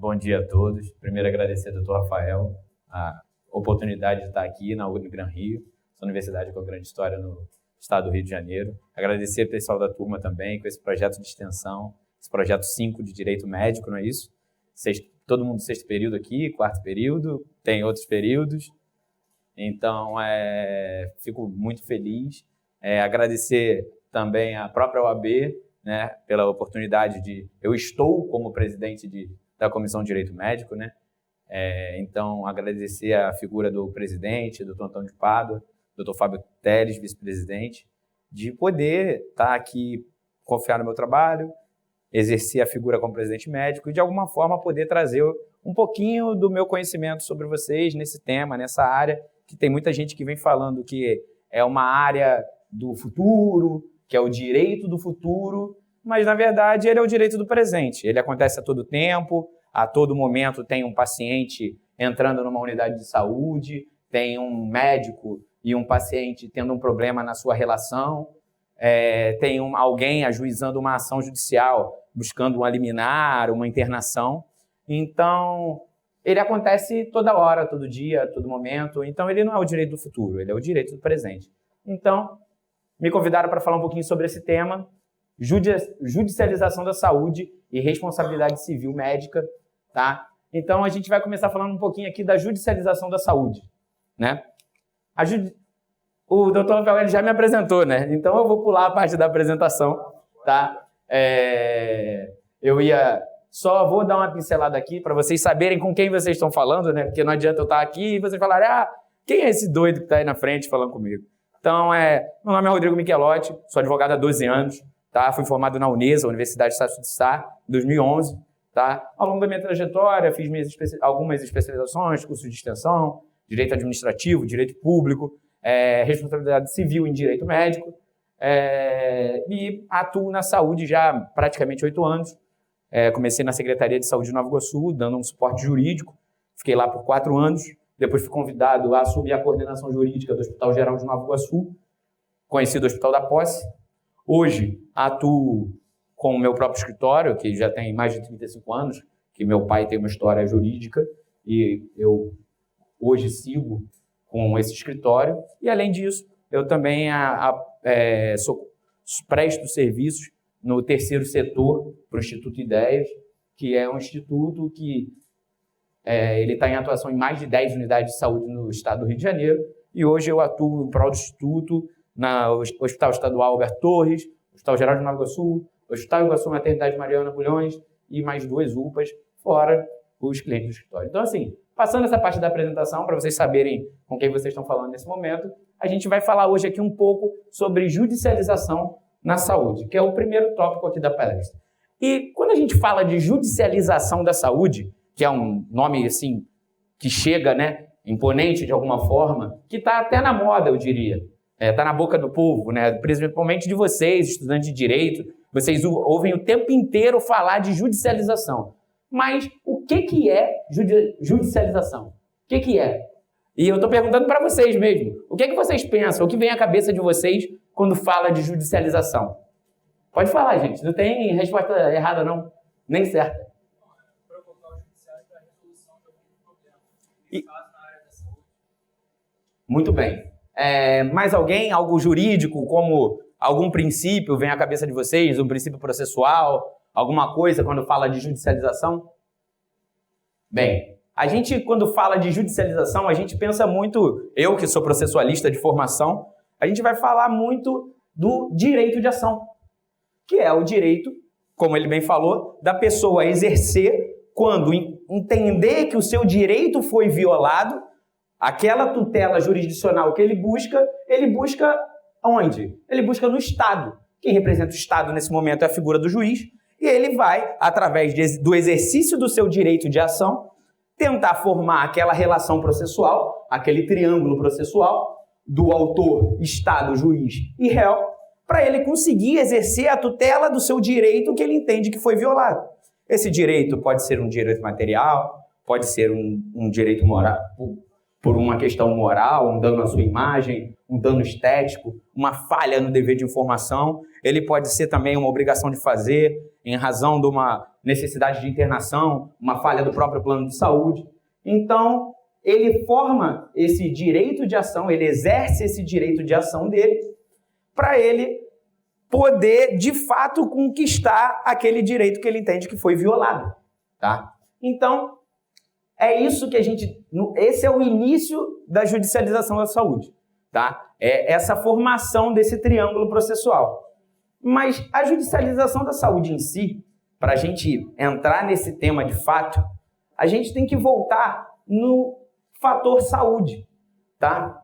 Bom dia a todos. Primeiro, agradecer ao Dr. Rafael a oportunidade de estar aqui na Unigran Rio, essa universidade com grande história no estado do Rio de Janeiro. Agradecer ao pessoal da turma também com esse projeto de extensão, esse projeto 5 de Direito Médico, não é isso? Todo mundo sexto período aqui, quarto período, tem outros períodos. Então, fico muito feliz. Agradecer também à própria OAB, né, pela oportunidade de... Eu estou como presidente da Comissão de Direito Médico, né? Então, agradecer a figura do presidente, Dr. Antônio de Pádua, Dr. Fábio Teles, vice-presidente, de poder estar aqui, confiar no meu trabalho, exercer a figura como presidente médico e, de alguma forma, poder trazer um pouquinho do meu conhecimento sobre vocês nesse tema, nessa área, que tem muita gente que vem falando que é uma área do futuro, que é o direito do futuro, mas, na verdade, ele é o direito do presente. Ele acontece a todo tempo, a todo momento tem um paciente entrando numa unidade de saúde, tem um médico e um paciente tendo um problema na sua relação, tem alguém ajuizando uma ação judicial, buscando uma liminar, uma internação. Então, ele acontece toda hora, todo dia, todo momento. Então, ele não é o direito do futuro, ele é o direito do presente. Então, me convidaram para falar um pouquinho sobre esse tema, judicialização da saúde e responsabilidade civil médica, tá? Então, a gente vai começar falando um pouquinho aqui da judicialização da saúde, né? O doutor Rafael já me apresentou, né? Então, eu vou pular a parte da apresentação, tá? Só vou dar uma pincelada aqui para vocês saberem com quem vocês estão falando, né? Porque não adianta eu estar aqui e vocês falarem, quem é esse doido que está aí na frente falando comigo? Então, meu nome é Rodrigo Michelotti, sou advogado há 12 anos, tá? Fui formado na Unesa, Universidade de Estácio de Sá, em 2011, tá? Ao longo da minha trajetória, fiz algumas especializações, cursos de extensão, direito administrativo, direito público, responsabilidade civil em direito médico, e atuo na saúde já há praticamente 8 anos. Comecei na Secretaria de Saúde de Nova Iguaçu, dando um suporte jurídico, fiquei lá por 4 anos, depois fui convidado a assumir a coordenação jurídica do Hospital Geral de Nova Iguaçu, conhecido Hospital da Posse. Hoje atuo com o meu próprio escritório, que já tem mais de 35 anos, que meu pai tem uma história jurídica, e eu hoje sigo com esse escritório. E, além disso, eu também presto serviços no terceiro setor para o Instituto Ideias, que é um instituto que ele está em atuação em mais de 10 unidades de saúde no estado do Rio de Janeiro, e hoje eu atuo em prol do Instituto no Hospital Estadual Alberto Torres, Hospital Geral de Nova Iguaçu, Hospital Iguaçu Maternidade Mariana Bulhões e mais 2 UPAs, fora os clientes do escritório. Então, assim, passando essa parte da apresentação, para vocês saberem com quem vocês estão falando nesse momento, a gente vai falar hoje aqui um pouco sobre judicialização na saúde, que é o primeiro tópico aqui da palestra. E quando a gente fala de judicialização da saúde, que é um nome assim que chega, né, imponente de alguma forma, que está até na moda, eu diria. Está na boca do povo, né, principalmente de vocês, estudantes de direito. Vocês ouvem o tempo inteiro falar de judicialização. Mas o que é judicialização? O que é? E eu estou perguntando para vocês mesmo. O que vocês pensam? O que vem à cabeça de vocês quando fala de judicialização? Pode falar, gente. Não tem resposta errada, não. Nem certa. Muito bem. Mais alguém? Algo jurídico, como algum princípio vem à cabeça de vocês? Um princípio processual? Alguma coisa quando fala de judicialização? Bem, a gente, quando fala de judicialização, a gente pensa muito, eu que sou processualista de formação, a gente vai falar muito do direito de ação, que é o direito, como ele bem falou, da pessoa exercer quando entender que o seu direito foi violado, aquela tutela jurisdicional que ele busca onde? Ele busca no Estado. Quem representa o Estado nesse momento é a figura do juiz, e ele vai, através do exercício do seu direito de ação, tentar formar aquela relação processual, aquele triângulo processual do autor, Estado, juiz e réu, para ele conseguir exercer a tutela do seu direito que ele entende que foi violado. Esse direito pode ser um direito material, pode ser um direito moral, por uma questão moral, um dano à sua imagem, um dano estético, uma falha no dever de informação. Ele pode ser também uma obrigação de fazer, em razão de necessidade de internação, uma falha do próprio plano de saúde. Então, ele forma esse direito de ação, ele exerce esse direito de ação dele para ele poder, de fato, conquistar aquele direito que ele entende que foi violado, tá? Então, é isso que esse é o início da judicialização da saúde, tá? É essa formação desse triângulo processual. Mas a judicialização da saúde em si, para a gente entrar nesse tema de fato, a gente tem que voltar no fator saúde, tá?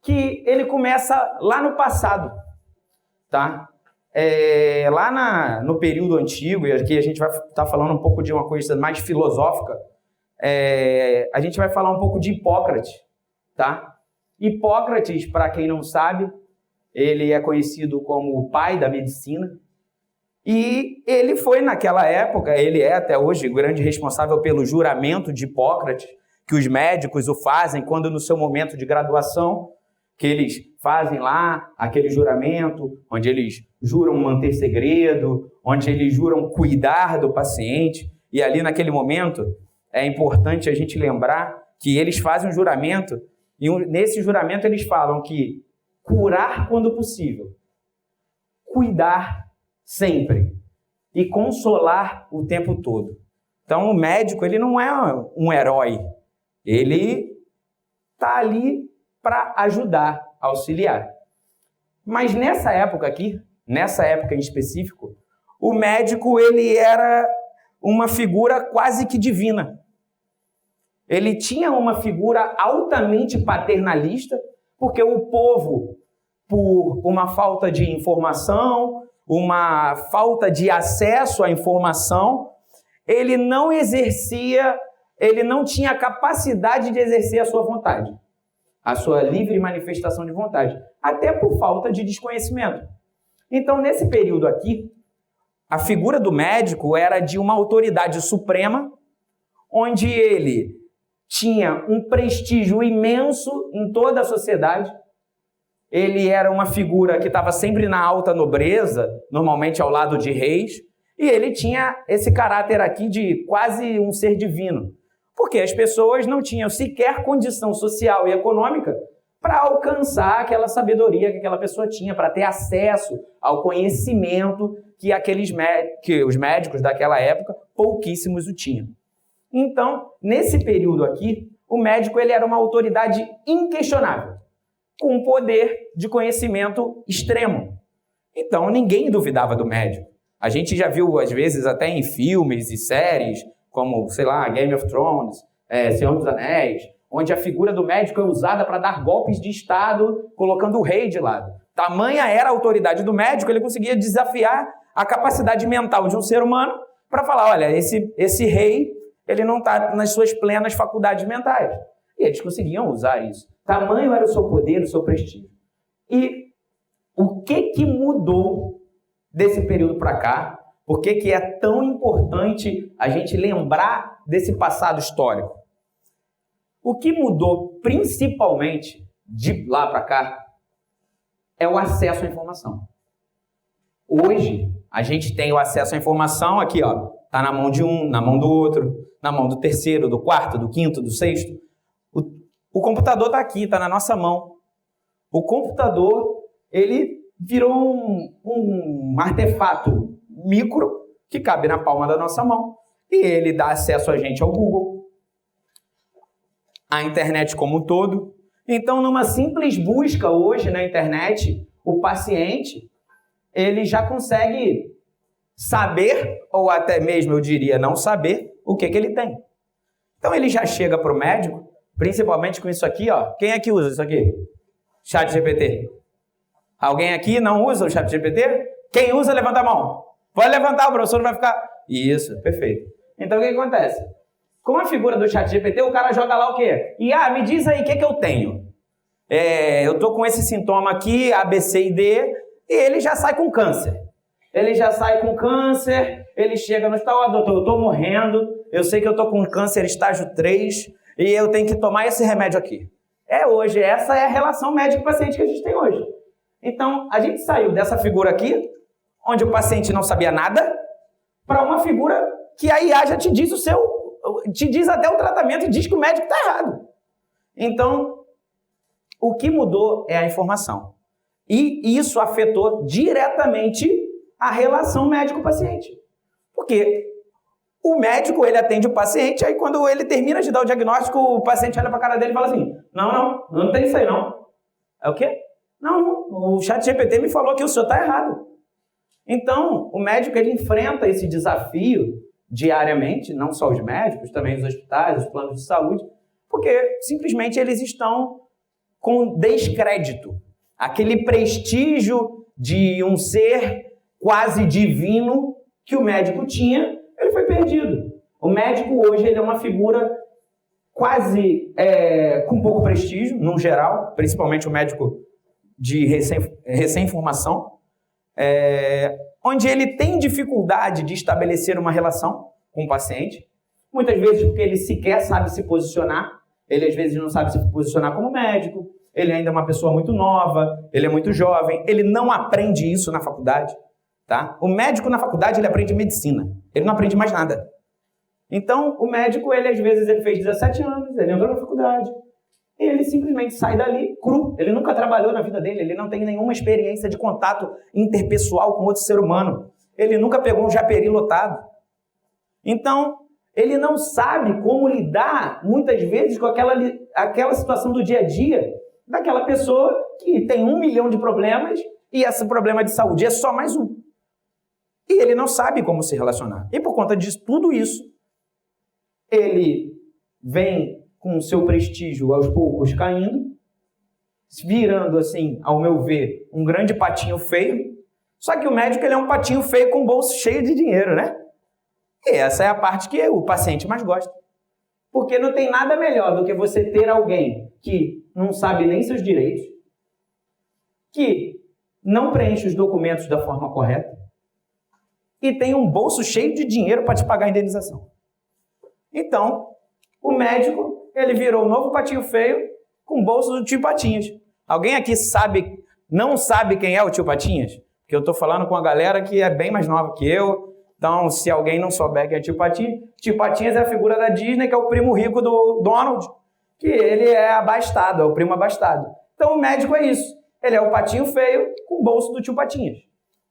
Que ele começa lá no passado, tá? No período antigo, e aqui a gente vai estar falando um pouco de uma coisa mais filosófica, a gente vai falar um pouco de Hipócrates, tá? Hipócrates, para quem não sabe, ele é conhecido como o pai da medicina, e ele foi naquela época, ele é até hoje o grande responsável pelo juramento de Hipócrates, que os médicos o fazem quando no seu momento de graduação, que eles fazem lá aquele juramento, onde eles juram manter segredo, onde eles juram cuidar do paciente, e ali naquele momento é importante a gente lembrar que eles fazem um juramento, e nesse juramento eles falam que curar quando possível, cuidar sempre e consolar o tempo todo. Então o médico, ele não é um herói, ele está ali para ajudar, auxiliar. Mas nessa época aqui, nessa época em específico, o médico ele era uma figura quase que divina. Ele tinha uma figura altamente paternalista, porque o povo, por uma falta de informação, uma falta de acesso à informação, ele não tinha capacidade de exercer a sua vontade, a sua livre manifestação de vontade, até por falta de desconhecimento. Então, nesse período aqui, a figura do médico era de uma autoridade suprema, onde ele tinha um prestígio imenso em toda a sociedade. Ele era uma figura que estava sempre na alta nobreza, normalmente ao lado de reis, e ele tinha esse caráter aqui de quase um ser divino, porque as pessoas não tinham sequer condição social e econômica para alcançar aquela sabedoria que aquela pessoa tinha, para ter acesso ao conhecimento que os médicos daquela época, pouquíssimos o tinham. Então, nesse período aqui, o médico ele era uma autoridade inquestionável, com um poder de conhecimento extremo. Então, ninguém duvidava do médico. A gente já viu, às vezes, até em filmes e séries, como, sei lá, Game of Thrones, Senhor dos Anéis, onde a figura do médico é usada para dar golpes de Estado, colocando o rei de lado. Tamanha era a autoridade do médico, ele conseguia desafiar a capacidade mental de um ser humano para falar, olha, esse rei, ele não está nas suas plenas faculdades mentais. E eles conseguiam usar isso. Tamanho era o seu poder, o seu prestígio. E o que mudou desse período para cá? Por que é tão importante a gente lembrar desse passado histórico? O que mudou principalmente de lá para cá é o acesso à informação. Hoje, a gente tem o acesso à informação aqui, ó, tá na mão de um, na mão do outro, na mão do terceiro, do quarto, do quinto, do sexto. O computador está aqui, está na nossa mão. O computador, ele virou um artefato micro que cabe na palma da nossa mão. E ele dá acesso a gente ao Google, à internet como um todo. Então, numa simples busca hoje na internet, o paciente, ele já consegue saber, ou até mesmo, eu diria, não saber, o que ele tem. Então, ele já chega para o médico, principalmente com isso aqui, ó. Quem é que usa isso aqui? ChatGPT. Alguém aqui não usa o ChatGPT? Quem usa, levanta a mão. Pode levantar, o professor não vai ficar... Isso, perfeito. Então, o que acontece? Com a figura do ChatGPT, o cara joga lá o quê? E, me diz aí, o que eu tenho? Eu tô com esse sintoma aqui, A, B, C e D, e ele já sai com câncer. Ele já sai com câncer, ele chega no hospital, doutor, eu tô morrendo, eu sei que eu tô com câncer estágio 3, e eu tenho que tomar esse remédio aqui. Hoje, essa é a relação médico-paciente que a gente tem hoje. Então, a gente saiu dessa figura aqui, onde o paciente não sabia nada, para uma figura que a IA já te diz te diz até o tratamento e diz que o médico está errado. Então, o que mudou é a informação. E isso afetou diretamente a relação médico-paciente. Porque o médico, ele atende o paciente, aí quando ele termina de dar o diagnóstico, o paciente olha para a cara dele e fala assim, não tem isso aí não. É o quê? Não, o ChatGPT me falou que o senhor está errado. Então, o médico, ele enfrenta esse desafio diariamente, não só os médicos, também os hospitais, os planos de saúde, porque simplesmente eles estão com descrédito. Aquele prestígio de um ser quase divino que o médico tinha, ele foi perdido. O médico hoje ele é uma figura quase com pouco prestígio, no geral, principalmente o médico de recém-formação, onde ele tem dificuldade de estabelecer uma relação com o paciente, muitas vezes porque ele sequer sabe se posicionar, ele às vezes não sabe se posicionar como médico, ele ainda é uma pessoa muito nova, ele é muito jovem, ele não aprende isso na faculdade. Tá? O médico na faculdade ele aprende medicina, ele não aprende mais nada. Então, o médico, ele às vezes ele fez 17 anos, ele entrou na faculdade, e ele simplesmente sai dali cru. Ele nunca trabalhou na vida dele, ele não tem nenhuma experiência de contato interpessoal com outro ser humano. Ele nunca pegou um japeri lotado. Então, ele não sabe como lidar, muitas vezes, com aquela situação do dia a dia daquela pessoa que tem 1 milhão de problemas e esse problema de saúde é só mais um. E ele não sabe como se relacionar. E por conta disso, tudo isso, ele vem com o seu prestígio aos poucos caindo, virando, assim, ao meu ver, um grande patinho feio. Só que o médico ele é um patinho feio com o bolso cheio de dinheiro, né? E essa é a parte que o paciente mais gosta. Porque não tem nada melhor do que você ter alguém que não sabe nem seus direitos, que não preenche os documentos da forma correta, e tem um bolso cheio de dinheiro para te pagar a indenização. Então, o médico, ele virou um novo patinho feio com bolso do tio Patinhas. Alguém aqui não sabe quem é o tio Patinhas? Porque eu estou falando com a galera que é bem mais nova que eu. Então, se alguém não souber quem é tio Patinhas é a figura da Disney, que é o primo rico do Donald, que ele é abastado, é o primo abastado. Então, o médico é isso. Ele é o patinho feio com o bolso do tio Patinhas.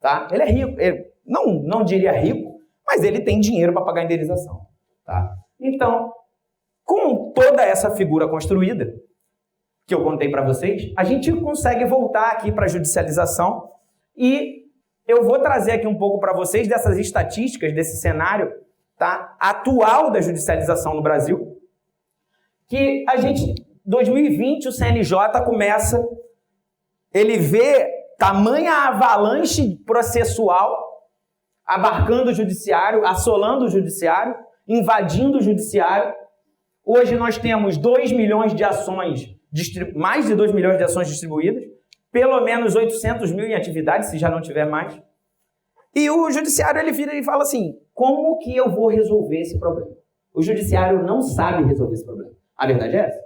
Tá? Ele é rico. Ele não diria rico, mas ele tem dinheiro para pagar a indenização. Tá? Então, com toda essa figura construída, que eu contei para vocês, a gente consegue voltar aqui para a judicialização e eu vou trazer aqui um pouco para vocês dessas estatísticas, desse cenário, tá, atual da judicialização no Brasil, que a gente, 2020, o CNJ começa, ele vê tamanha avalanche processual abarcando o judiciário, assolando o judiciário, invadindo o judiciário. Hoje nós temos 2 milhões de ações, mais de 2 milhões de ações distribuídas, pelo menos 800 mil em atividade, se já não tiver mais. E o judiciário ele vira e fala assim, como que eu vou resolver esse problema? O judiciário não sabe resolver esse problema. A verdade é essa.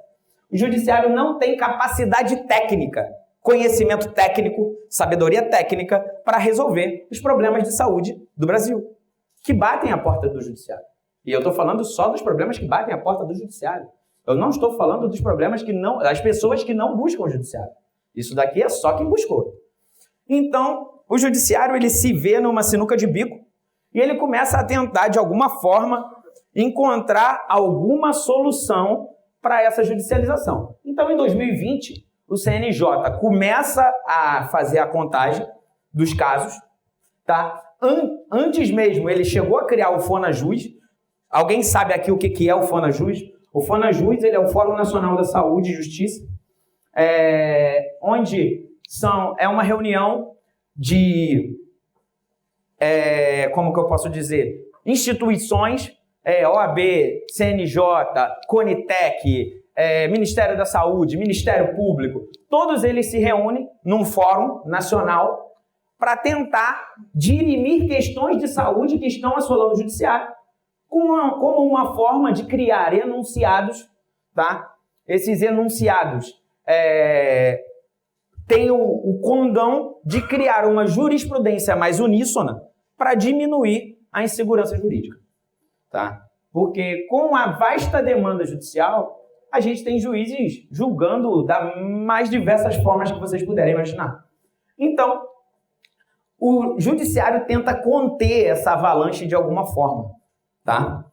O judiciário não tem capacidade técnica, conhecimento técnico, sabedoria técnica para resolver os problemas de saúde do Brasil, que batem a porta do judiciário. E eu estou falando só dos problemas que batem a porta do judiciário. Eu não estou falando dos problemas das pessoas que não buscam o judiciário. Isso daqui é só quem buscou. Então, o judiciário ele se vê numa sinuca de bico e ele começa a tentar, de alguma forma, encontrar alguma solução para essa judicialização. Então, em 2020, o CNJ começa a fazer a contagem dos casos. Tá? Antes mesmo, ele chegou a criar o FONAJUS. Alguém sabe aqui o que é o FONAJUS? O FONAJUS ele é o Fórum Nacional da Saúde e Justiça, onde é uma reunião de, como que eu posso dizer, instituições, OAB, CNJ, CONITEC, Ministério da Saúde, Ministério Público, todos eles se reúnem num fórum nacional para tentar dirimir questões de saúde que estão assolando o judiciário, como uma forma de criar enunciados, tá? Esses enunciados têm o condão de criar uma jurisprudência mais uníssona para diminuir a insegurança jurídica, tá? Porque com a vasta demanda judicial, a gente tem juízes julgando das mais diversas formas que vocês puderem imaginar. Então, o judiciário tenta conter essa avalanche de alguma forma, tá?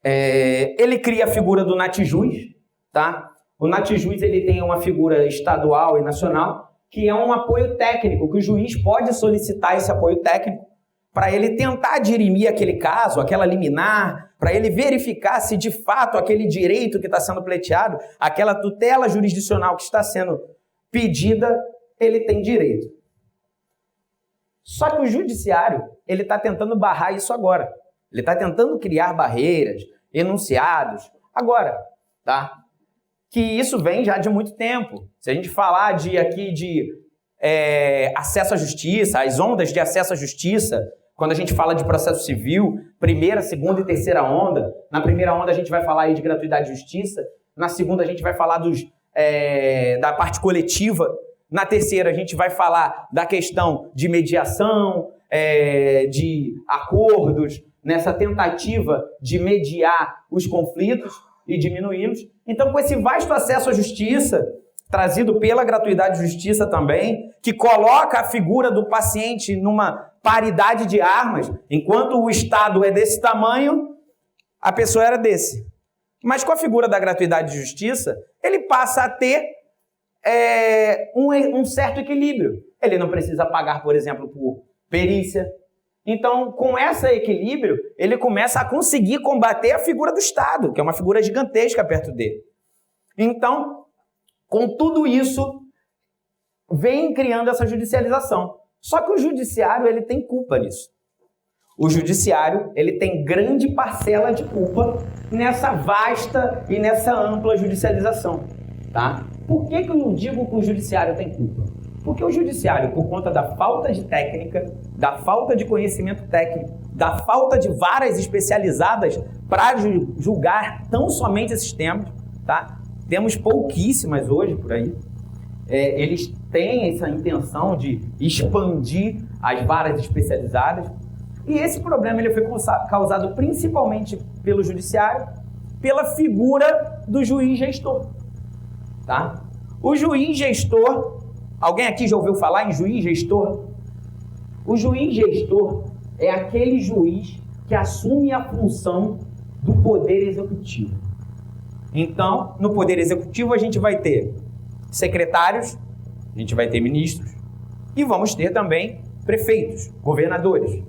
Ele cria a figura do natjuiz, tá? O natjuiz ele tem uma figura estadual e nacional, que é um apoio técnico, que o juiz pode solicitar esse apoio técnico para ele tentar dirimir aquele caso, aquela liminar, para ele verificar se de fato aquele direito que está sendo pleiteado, aquela tutela jurisdicional que está sendo pedida, ele tem direito. Só que o judiciário, ele está tentando barrar isso agora. Ele está tentando criar barreiras, enunciados, agora, tá? Que isso vem já de muito tempo. Se a gente falar de acesso à justiça, as ondas de acesso à justiça, quando a gente fala de processo civil, primeira, segunda e terceira onda, na primeira onda a gente vai falar aí de gratuidade de justiça, na segunda a gente vai falar da parte coletiva, na terceira a gente vai falar da questão de mediação, de acordos, nessa tentativa de mediar os conflitos e diminuí-los. Então, com esse vasto acesso à justiça, trazido pela gratuidade de justiça também, que coloca a figura do paciente numa paridade de armas, enquanto o Estado é desse tamanho, a pessoa era desse. Mas com a figura da gratuidade de justiça, ele passa a ter um certo equilíbrio. Ele não precisa pagar, por exemplo, por perícia. Então, com esse equilíbrio, ele começa a conseguir combater a figura do Estado, que é uma figura gigantesca perto dele. Então, com tudo isso, vem criando essa judicialização. Só que o judiciário, ele tem culpa nisso. O judiciário, ele tem grande parcela de culpa nessa vasta e nessa ampla judicialização, tá? Por que eu digo que o judiciário tem culpa? Porque o judiciário, por conta da falta de técnica, da falta de conhecimento técnico, da falta de varas especializadas para julgar tão somente esses temas, tá? Temos pouquíssimas hoje por aí. Eles têm essa intenção de expandir as varas especializadas. E esse problema ele foi causado principalmente pelo judiciário, pela figura do juiz gestor, tá? O juiz gestor, alguém aqui já ouviu falar em juiz gestor? O juiz gestor é aquele juiz que assume a função do poder executivo. Então, no poder executivo a gente vai ter secretários, a gente vai ter ministros e vamos ter também prefeitos, governadores.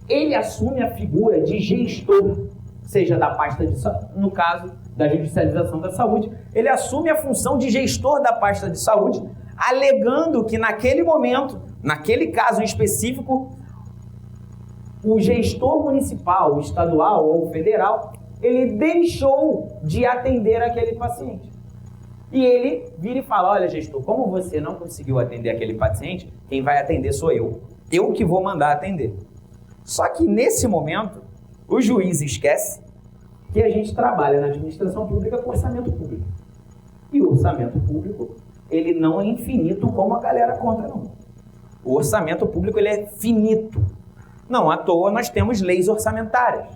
Ele assume a figura de gestor, seja da pasta de saúde, no caso da judicialização da saúde, ele assume a função de gestor da pasta de saúde, alegando que naquele momento, naquele caso específico, o gestor municipal, estadual ou federal, ele deixou de atender aquele paciente. E ele vira e fala, olha gestor, como você não conseguiu atender aquele paciente, quem vai atender sou eu. Eu que vou mandar atender. Só que nesse momento, o juiz esquece que a gente trabalha na administração pública com orçamento público. E o orçamento público, ele não é infinito como a galera conta, não. O orçamento público, ele é finito. Não à toa nós temos leis orçamentárias.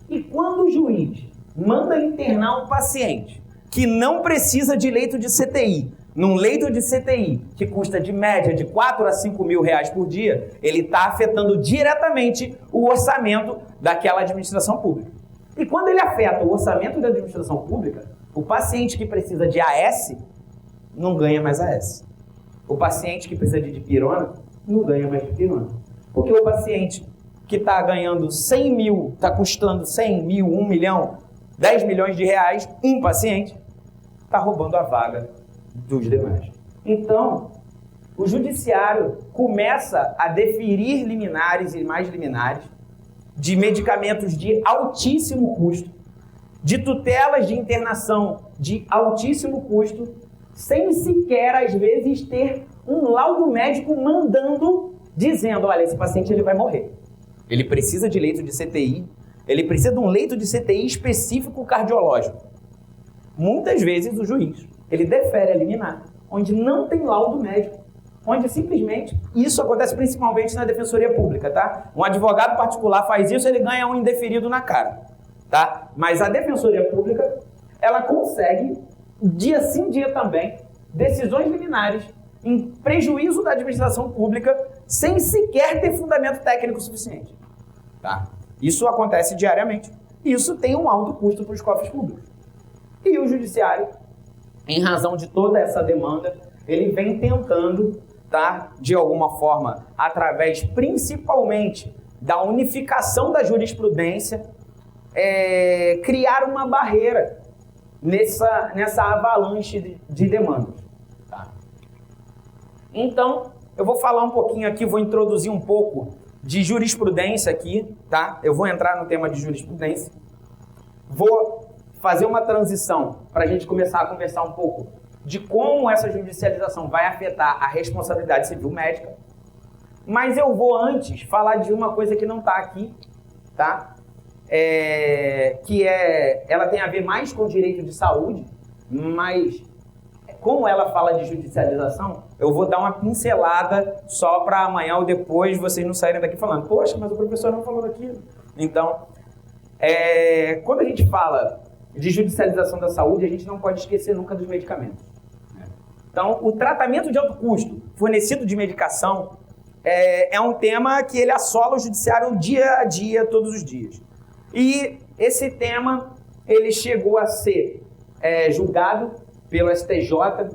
E quando o juiz manda internar um paciente que não precisa de leito de CTI, num leito de CTI que custa de média de 4 a 5 mil reais por dia, ele está afetando diretamente o orçamento daquela administração pública. E quando ele afeta o orçamento da administração pública, o paciente que precisa de AS não ganha mais AS. O paciente que precisa de dipirona não ganha mais dipirona. Porque o paciente que está ganhando 100 mil, está custando 100 mil, 1 milhão, 10 milhões de reais, um paciente, está roubando a vaga dos demais. Então, o judiciário começa a deferir liminares e mais liminares de medicamentos de altíssimo custo, de tutelas de internação de altíssimo custo, sem sequer, às vezes, ter um laudo médico dizendo, olha, esse paciente ele vai morrer. Ele precisa de leito de CTI, ele precisa de um leito de CTI específico cardiológico. Muitas vezes o juiz, ele defere a liminar, onde não tem laudo médico, onde simplesmente, isso acontece principalmente na defensoria pública, tá? Um advogado particular faz isso, ele ganha um indeferido na cara, tá? Mas a defensoria pública, ela consegue, dia sim, dia também, decisões liminares em prejuízo da administração pública sem sequer ter fundamento técnico suficiente, tá? Isso acontece diariamente. Isso tem um alto custo para os cofres públicos. E o judiciário, em razão de toda essa demanda, ele vem tentando, tá, de alguma forma, através principalmente da unificação da jurisprudência, criar uma barreira nessa avalanche de demandas. Tá? Então, eu vou falar um pouquinho aqui, vou introduzir um pouco de jurisprudência aqui, tá? Eu vou entrar no tema de jurisprudência. Vou fazer uma transição para a gente começar a conversar um pouco de como essa judicialização vai afetar a responsabilidade civil médica. Mas eu vou antes falar de uma coisa que não está aqui, tá? Ela tem a ver mais com o direito de saúde, mas como ela fala de judicialização, eu vou dar uma pincelada só para amanhã ou depois vocês não saírem daqui falando, poxa, mas o professor não falou daquilo. Então, quando a gente fala de judicialização da saúde, a gente não pode esquecer nunca dos medicamentos. Então, o tratamento de alto custo fornecido de medicação é um tema que ele assola o judiciário dia a dia, todos os dias. E esse tema, ele chegou a ser julgado pelo STJ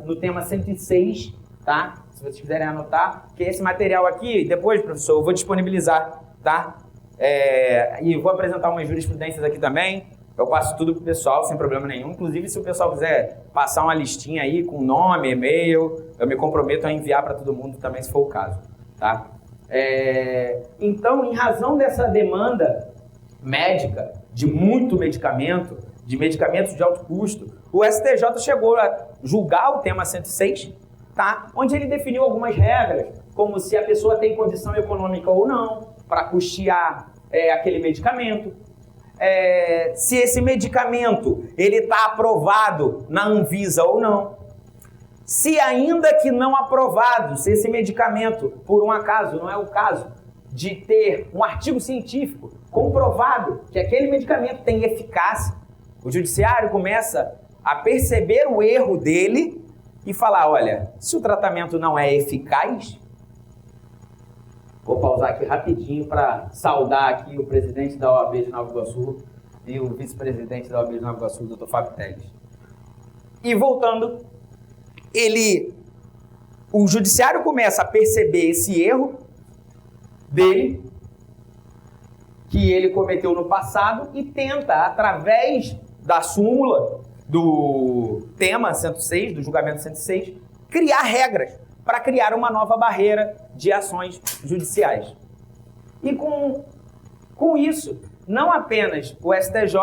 no tema 106, tá? Se vocês quiserem anotar, que esse material aqui, depois, professor, eu vou disponibilizar, tá? E vou apresentar umas jurisprudências aqui também. Eu passo tudo pro pessoal, sem problema nenhum. Inclusive, se o pessoal quiser passar uma listinha aí com nome, e-mail, eu me comprometo a enviar para todo mundo também, se for o caso, tá? Então, em razão dessa demanda médica, de muito medicamento, de medicamentos de alto custo, o STJ chegou a julgar o tema 106, tá? Onde ele definiu algumas regras, como se a pessoa tem condição econômica ou não para custear aquele medicamento, se esse medicamento ele está aprovado na Anvisa ou não, se ainda que não aprovado, se esse medicamento, por um acaso, não é o caso de ter um artigo científico comprovado que aquele medicamento tem eficácia, o judiciário começa a perceber o erro dele e falar, olha, se o tratamento não é eficaz, vou pausar aqui rapidinho para saudar aqui o presidente da OAB de Nova Iguaçu e o vice-presidente da OAB de Nova Iguaçu, o Dr. Fábio Teles. E voltando, o judiciário começa a perceber esse erro dele, que ele cometeu no passado, e tenta, através da súmula do tema 106, do julgamento 106, criar regras para criar uma nova barreira de ações judiciais. E com isso, não apenas o STJ,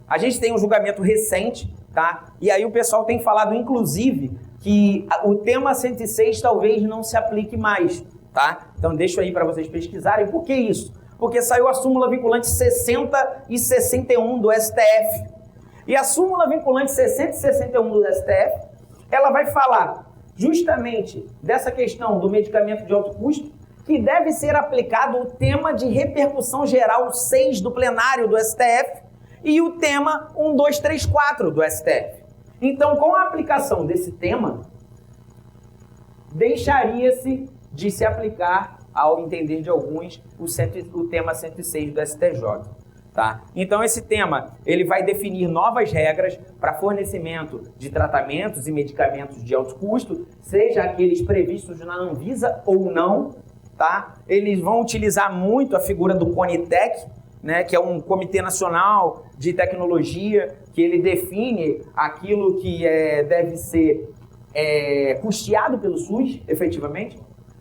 a gente tem um julgamento recente, tá? E aí o pessoal tem falado, inclusive, que o tema 106 talvez não se aplique mais, tá? Então deixo aí para vocês pesquisarem. Por que isso? Porque saiu a súmula vinculante 60 e 61 do STF. E a súmula vinculante 60 e 61 do STF, ela vai falar justamente dessa questão do medicamento de alto custo, que deve ser aplicado o tema de repercussão geral 6 do plenário do STF e o tema 1234 do STF. Então, com a aplicação desse tema, deixaria-se de se aplicar, ao entender de alguns, o tema 106 do STJ. Tá? Então, esse tema ele vai definir novas regras para fornecimento de tratamentos e medicamentos de alto custo, seja aqueles previstos na Anvisa ou não. Tá? Eles vão utilizar muito a figura do CONITEC, né, que é um Comitê Nacional de Tecnologia, que ele define aquilo que deve ser custeado pelo SUS, efetivamente,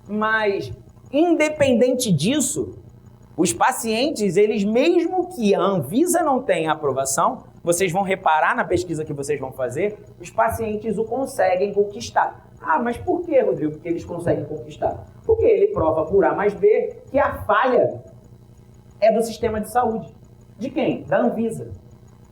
mas, independente disso, os pacientes, eles mesmo que a Anvisa não tenha aprovação, vocês vão reparar na pesquisa que vocês vão fazer, os pacientes o conseguem conquistar. Ah, mas por que, Rodrigo, que eles conseguem conquistar? Porque ele prova por A mais B que a falha é do sistema de saúde. De quem? Da Anvisa.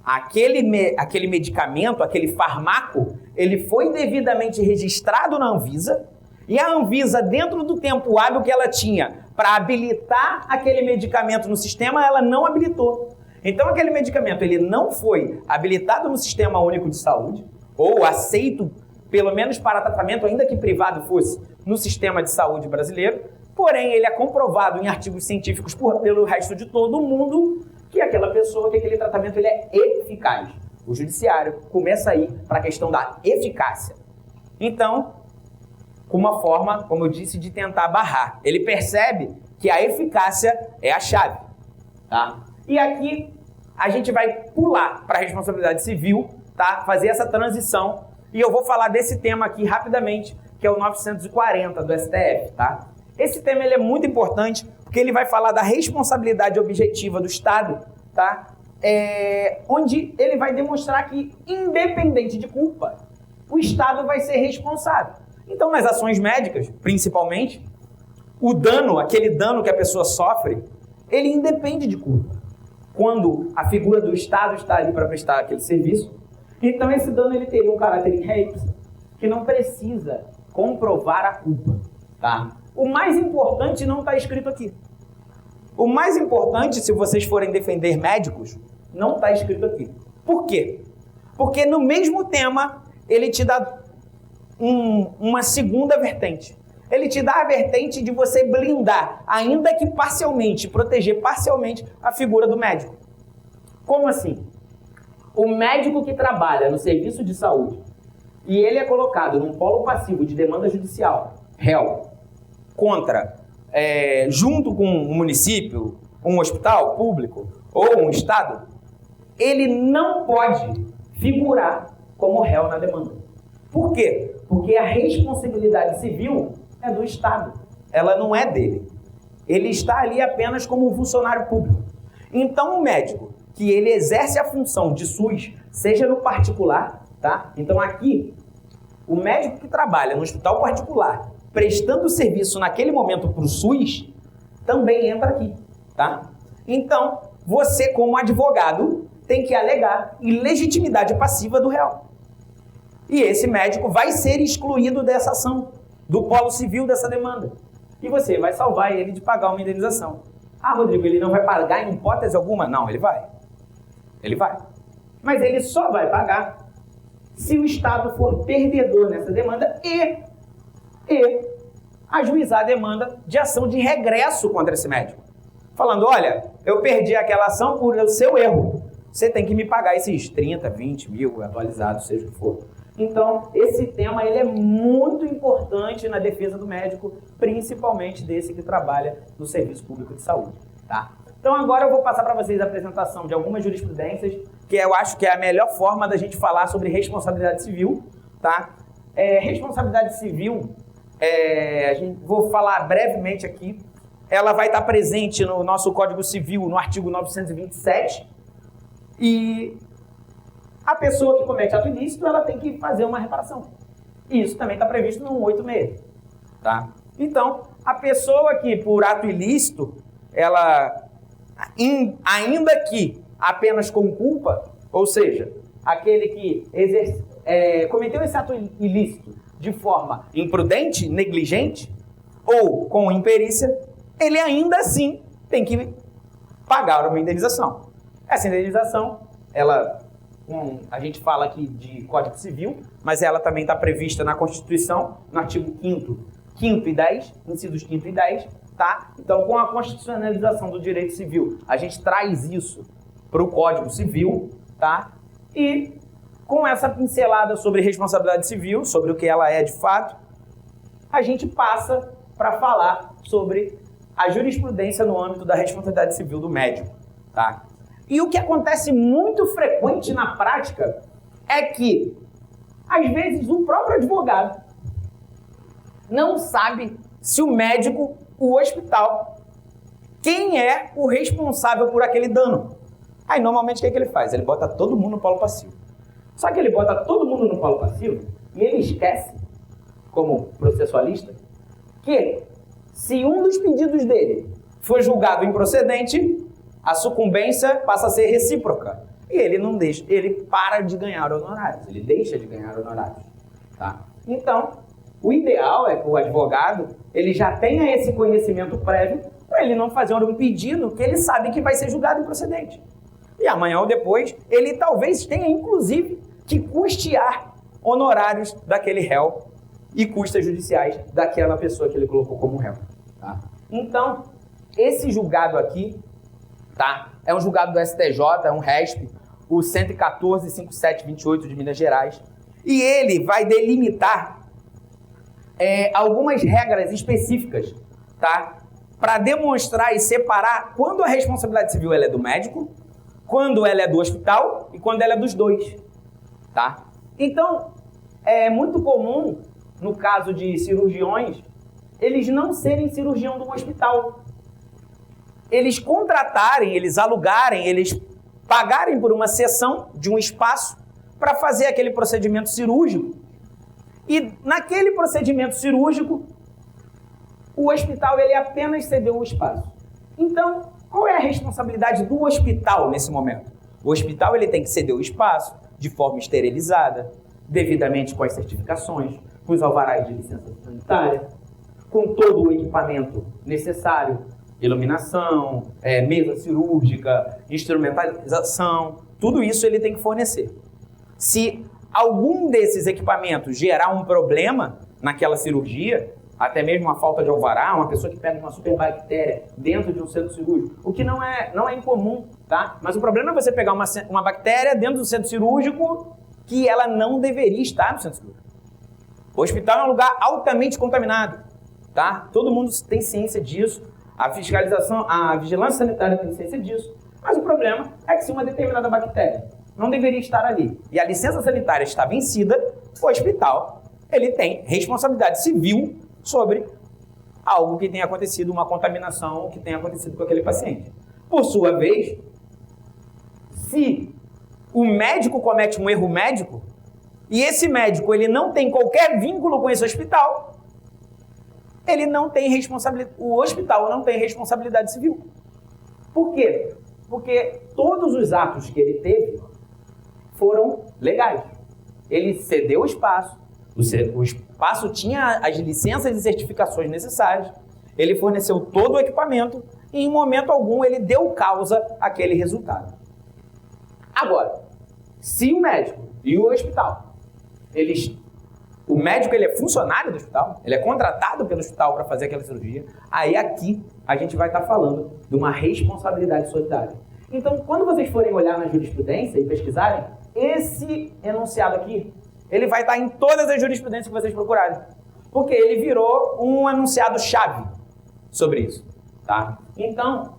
Aquele medicamento, aquele farmaco, ele foi devidamente registrado na Anvisa E a Anvisa, dentro do tempo hábil que ela tinha para habilitar aquele medicamento no sistema, ela não habilitou. Então, aquele medicamento ele não foi habilitado no Sistema Único de Saúde, ou aceito, pelo menos para tratamento, ainda que privado fosse, no sistema de saúde brasileiro. Porém, ele é comprovado em artigos científicos pelo resto de todo o mundo que aquela pessoa, que aquele tratamento ele é eficaz. O judiciário começa aí para a questão da eficácia. Então, com uma forma, como eu disse, de tentar barrar. Ele percebe que a eficácia é a chave. Tá? E aqui a gente vai pular para a responsabilidade civil, tá? Fazer essa transição. E eu vou falar desse tema aqui rapidamente, que é o 940 do STF. Tá? Esse tema ele é muito importante porque ele vai falar da responsabilidade objetiva do Estado, tá? Onde ele vai demonstrar que, independente de culpa, o Estado vai ser responsável. Então, nas ações médicas, principalmente, o dano, aquele dano que a pessoa sofre, ele independe de culpa. Quando a figura do Estado está ali para prestar aquele serviço, então esse dano ele teria um caráter inherente que não precisa comprovar a culpa. Tá? O mais importante não está escrito aqui. O mais importante, se vocês forem defender médicos, não está escrito aqui. Por quê? Porque no mesmo tema, ele te dá uma segunda vertente. Ele te dá a vertente de você blindar, ainda que parcialmente, proteger parcialmente a figura do médico. Como assim? O médico que trabalha no serviço de saúde e ele é colocado num polo passivo de demanda judicial, réu, contra, junto com um município, um hospital público ou um estado, ele não pode figurar como réu na demanda. Por quê? Porque a responsabilidade civil é do Estado, ela não é dele. Ele está ali apenas como um funcionário público. Então, o médico que ele exerce a função de SUS, seja no particular, tá? Então, aqui, o médico que trabalha no hospital particular, prestando serviço naquele momento para o SUS, também entra aqui, tá? Então, você, como advogado, tem que alegar ilegitimidade passiva do réu. E esse médico vai ser excluído dessa ação, do polo civil dessa demanda. E você vai salvar ele de pagar uma indenização. Ah, Rodrigo, ele não vai pagar em hipótese alguma? Não, ele vai. Ele vai. Mas ele só vai pagar se o Estado for perdedor nessa demanda e ajuizar a demanda de ação de regresso contra esse médico. Falando, olha, eu perdi aquela ação por seu erro. Você tem que me pagar esses 30, 20 mil atualizados, seja o que for. Então, esse tema ele é muito importante na defesa do médico, principalmente desse que trabalha no serviço público de saúde. Tá? Então, agora eu vou passar para vocês a apresentação de algumas jurisprudências, que eu acho que é a melhor forma da gente falar sobre responsabilidade civil. Tá? Responsabilidade civil, vou falar brevemente aqui, ela vai estar presente no nosso Código Civil, no artigo 927, e a pessoa que comete ato ilícito, ela tem que fazer uma reparação. E isso também está previsto no 186. Tá? Então, a pessoa que, por ato ilícito, ela, ainda que apenas com culpa, ou seja, aquele que cometeu esse ato ilícito de forma imprudente, negligente, ou com imperícia, ele ainda assim tem que pagar uma indenização. Essa indenização, a gente fala aqui de Código Civil, mas ela também está prevista na Constituição, no artigo 5º e 10, incisos 5º e 10, tá? Então, com a constitucionalização do direito civil, a gente traz isso para o Código Civil, tá? E com essa pincelada sobre responsabilidade civil, sobre o que ela é de fato, a gente passa para falar sobre a jurisprudência no âmbito da responsabilidade civil do médico, tá? E o que acontece muito frequente na prática é que, às vezes, o próprio advogado não sabe se o médico, o hospital, quem é o responsável por aquele dano. Aí, normalmente, o que ele faz? Ele bota todo mundo no polo passivo. Só que ele bota todo mundo no polo passivo e ele esquece, como processualista, que se um dos pedidos dele for julgado improcedente, a sucumbência passa a ser recíproca. E ele não deixa, ele para de ganhar honorários, ele deixa de ganhar honorários. Tá? Então, O ideal é que o advogado ele já tenha esse conhecimento prévio para ele não fazer um pedido que ele sabe que vai ser julgado improcedente. E amanhã ou depois, ele talvez tenha, inclusive, que custear honorários daquele réu e custas judiciais daquela pessoa que ele colocou como réu. Tá? Então, esse julgado aqui, tá? É um julgado do STJ, é um RESP, o 114.5728 de Minas Gerais, e ele vai delimitar algumas regras específicas, tá? Para demonstrar e separar quando a responsabilidade civil ela é do médico, quando ela é do hospital e quando ela é dos dois, tá? Então, é muito comum, no caso de cirurgiões, eles não serem cirurgião de um hospital. Eles contratarem, eles alugarem, eles pagarem por uma sessão de um espaço para fazer aquele procedimento cirúrgico. E naquele procedimento cirúrgico, o hospital ele apenas cedeu o espaço. Então, qual é a responsabilidade do hospital nesse momento? O hospital ele tem que ceder o espaço de forma esterilizada, devidamente com as certificações, com os alvarás de licença sanitária, com todo o equipamento necessário, iluminação, mesa cirúrgica, instrumentalização, tudo isso ele tem que fornecer. Se algum desses equipamentos gerar um problema naquela cirurgia, até mesmo uma falta de alvará, uma pessoa que pega uma superbactéria dentro de um centro cirúrgico, o que não é incomum, tá? Mas o problema é você pegar uma bactéria dentro do centro cirúrgico que ela não deveria estar no centro cirúrgico. O hospital é um lugar altamente contaminado, tá? Todo mundo tem ciência disso, a fiscalização, a vigilância sanitária tem ciência disso, mas o problema é que se uma determinada bactéria não deveria estar ali e a licença sanitária está vencida, o hospital ele tem responsabilidade civil sobre algo que tenha acontecido, uma contaminação que tenha acontecido com aquele paciente. Por sua vez, se o médico comete um erro médico e esse médico ele não tem qualquer vínculo com esse hospital, ele não tem responsabilidade, o hospital não tem responsabilidade civil. Por quê? Porque todos os atos que ele teve foram legais. Ele cedeu o espaço, o espaço tinha as licenças e certificações necessárias, ele forneceu todo o equipamento e em momento algum ele deu causa àquele resultado. Agora, se o médico e o hospital, o médico ele é funcionário do hospital, ele é contratado pelo hospital para fazer aquela cirurgia, aí aqui a gente vai estar falando de uma responsabilidade solidária. Então, quando vocês forem olhar na jurisprudência e pesquisarem, esse enunciado aqui, ele vai estar em todas as jurisprudências que vocês procurarem, porque ele virou um enunciado-chave sobre isso, tá? Então,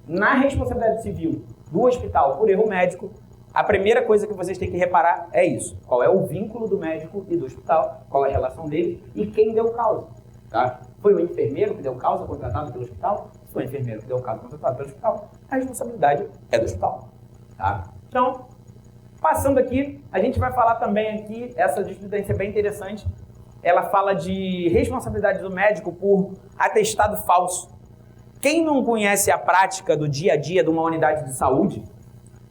na responsabilidade civil do hospital por erro médico, a primeira coisa que vocês têm que reparar é isso. Qual é o vínculo do médico e do hospital, qual é a relação dele e quem deu causa, tá? Foi o enfermeiro que deu causa contratado pelo hospital? Foi o enfermeiro que deu causa contratado pelo hospital? A responsabilidade é do hospital, tá? Então, passando aqui, a gente vai falar também aqui, essa jurisprudência é bem interessante, ela fala de responsabilidade do médico por atestado falso. Quem não conhece a prática do dia a dia de uma unidade de saúde,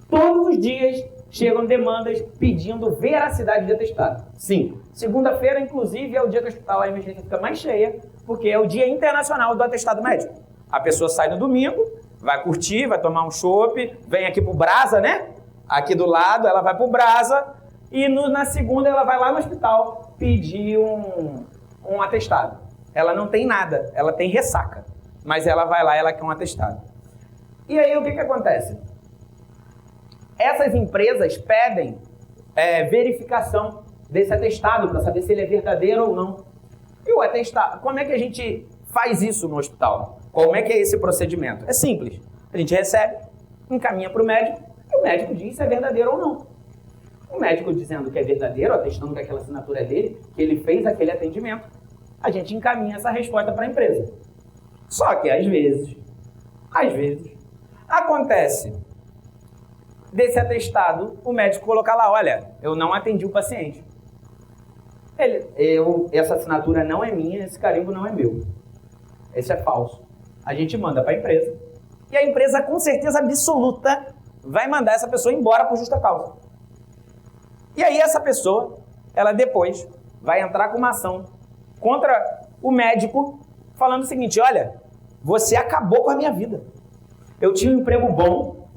todos os dias chegam demandas pedindo veracidade de atestado. Sim, segunda-feira, inclusive, é o dia que o hospital a emergência fica mais cheia, porque é o dia internacional do atestado médico. A pessoa sai no domingo, vai curtir, vai tomar um chopp, vem aqui pro Brasa, né? Aqui do lado, ela vai pro Brasa e na segunda ela vai lá no hospital pedir um atestado. Ela não tem nada, ela tem ressaca, mas ela vai lá e ela quer um atestado. E aí o que acontece? Essas empresas pedem verificação desse atestado para saber se ele é verdadeiro ou não. E o atestado, como é que a gente faz isso no hospital? Como é que é esse procedimento? É simples. A gente recebe, encaminha para o médico e o médico diz se é verdadeiro ou não. O médico dizendo que é verdadeiro, atestando que aquela assinatura é dele, que ele fez aquele atendimento, a gente encaminha essa resposta para a empresa. Só que às vezes, acontece desse atestado, o médico colocar lá, olha, eu não atendi o paciente. Essa assinatura não é minha, esse carimbo não é meu. Esse é falso. A gente manda para a empresa e a empresa, com certeza absoluta, vai mandar essa pessoa embora por justa causa. E aí essa pessoa, ela depois vai entrar com uma ação contra o médico, falando o seguinte: olha, você acabou com a minha vida. Eu tinha um emprego bom,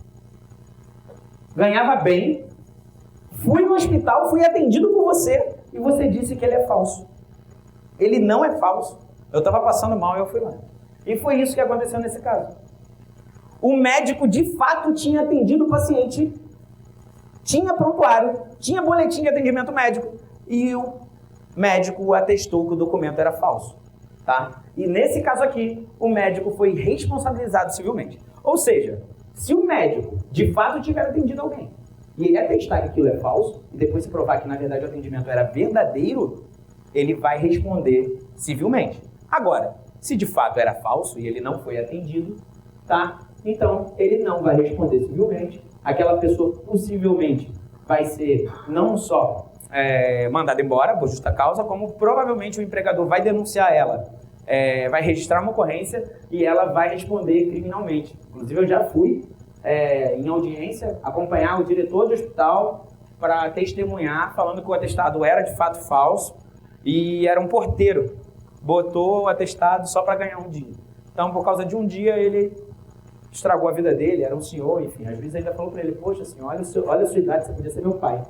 ganhava bem, fui no hospital, fui atendido por você, e você disse que ele é falso. Ele não é falso. Eu estava passando mal e eu fui lá. E foi isso que aconteceu nesse caso. O médico, de fato, tinha atendido o paciente, tinha prontuário, tinha boletim de atendimento médico, e o médico atestou que o documento era falso. Tá? E nesse caso aqui, o médico foi responsabilizado civilmente. Ou seja, se o médico, de fato, tiver atendido alguém, e ele atestar que aquilo é falso, e depois se provar que, na verdade, o atendimento era verdadeiro, ele vai responder civilmente. Agora, se de fato era falso e ele não foi atendido, tá? Então, ele não vai responder civilmente. Aquela pessoa possivelmente vai ser não só mandada embora por justa causa, como provavelmente o empregador vai denunciar ela, vai registrar uma ocorrência e ela vai responder criminalmente. Inclusive, eu já fui em audiência acompanhar o diretor do hospital para testemunhar, falando que o atestado era de fato falso e era um porteiro. Botou o atestado só para ganhar um dia. Então, por causa de um dia, ele estragou a vida dele, era um senhor, enfim. Às vezes ainda falou para ele: poxa, senhor, olha a sua idade, você podia ser meu pai.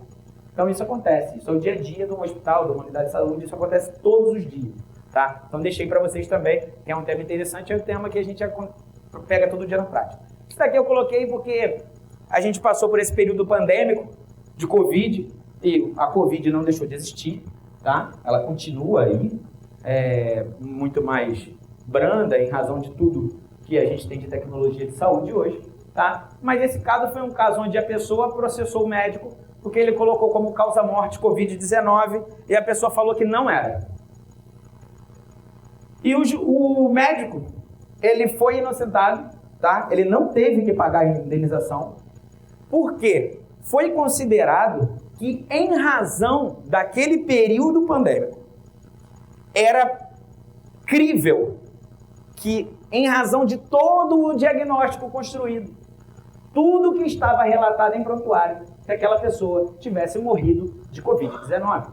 Então, isso acontece. Isso é o dia a dia de um hospital, de uma unidade de saúde, isso acontece todos os dias, tá? Então, deixei para vocês também, que é um tema interessante, é um tema que a gente pega todo dia na prática. Isso daqui eu coloquei porque a gente passou por esse período pandêmico de Covid, e a Covid não deixou de existir, tá? Ela continua aí, muito mais branda em razão de tudo que a gente tem de tecnologia de saúde hoje, tá? Mas esse caso foi um caso onde a pessoa processou o médico porque ele colocou como causa-morte Covid-19 e a pessoa falou que não era. E o médico, ele foi inocentado, tá? Ele não teve que pagar a indenização, porque foi considerado que, em razão daquele período pandêmico, era crível que, em razão de todo o diagnóstico construído, tudo que estava relatado em prontuário, que aquela pessoa tivesse morrido de Covid-19.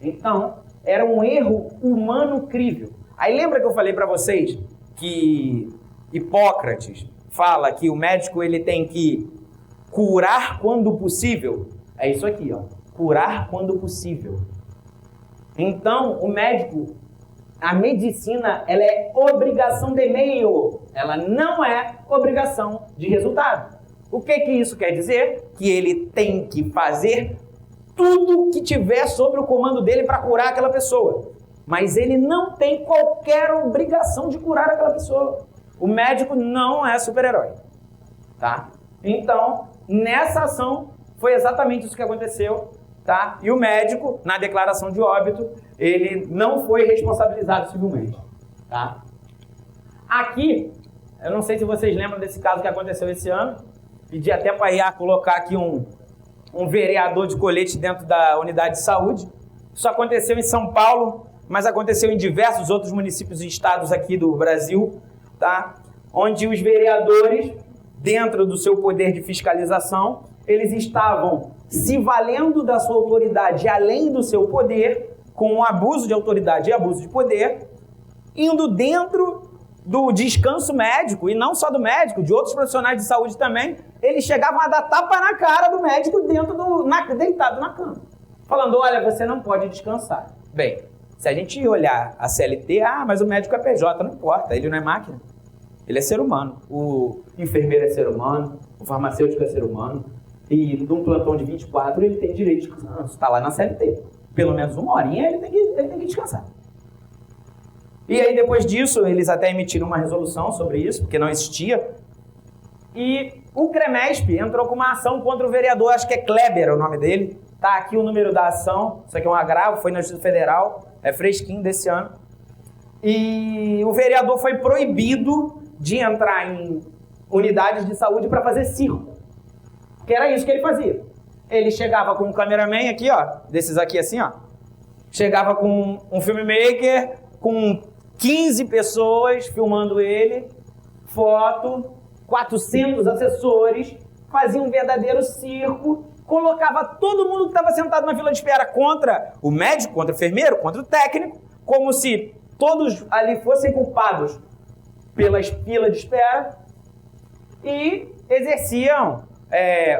Então, era um erro humano crível. Aí lembra que eu falei para vocês que Hipócrates fala que o médico ele tem que curar quando possível? É isso aqui, ó. Curar quando possível. Então, o médico, a medicina, ela é obrigação de meio. Ela não é obrigação de resultado. O que isso quer dizer? Que ele tem que fazer tudo que tiver sob o comando dele para curar aquela pessoa. Mas ele não tem qualquer obrigação de curar aquela pessoa. O médico não é super-herói, tá? Então, nessa ação, foi exatamente isso que aconteceu, tá? E o médico, na declaração de óbito, ele não foi responsabilizado civilmente, tá? Aqui, eu não sei se vocês lembram desse caso que aconteceu esse ano, pedi até para a IA colocar aqui um vereador de colete dentro da unidade de saúde. Isso aconteceu em São Paulo, mas aconteceu em diversos outros municípios e estados aqui do Brasil, tá? Onde os vereadores, dentro do seu poder de fiscalização, eles estavam se valendo da sua autoridade além do seu poder, com o abuso de autoridade e abuso de poder, indo dentro do descanso médico, e não só do médico, de outros profissionais de saúde também, eles chegavam a dar tapa na cara do médico deitado na cama, falando: olha, você não pode descansar. Bem, se a gente olhar a CLT, mas o médico é PJ, não importa, ele não é máquina. Ele é ser humano. O enfermeiro é ser humano, o farmacêutico é ser humano, e num plantão de 24 ele tem direito de descansar. Está lá na CLT. Pelo menos uma horinha ele tem que descansar. E aí, depois disso, eles até emitiram uma resolução sobre isso, porque não existia. E o CREMESP entrou com uma ação contra o vereador, acho que é Kleber o nome dele. Tá aqui o número da ação, isso aqui é um agravo, foi na Justiça Federal, é fresquinho desse ano. E o vereador foi proibido de entrar em unidades de saúde para fazer circo. Que era isso que ele fazia. Ele chegava com um cameraman aqui, ó, desses aqui assim, ó. Chegava com um filmmaker, com 15 pessoas filmando ele, foto, 400 assessores, fazia um verdadeiro circo, colocava todo mundo que estava sentado na fila de espera contra o médico, contra o enfermeiro, contra o técnico, como se todos ali fossem culpados pela fila de espera e exerciam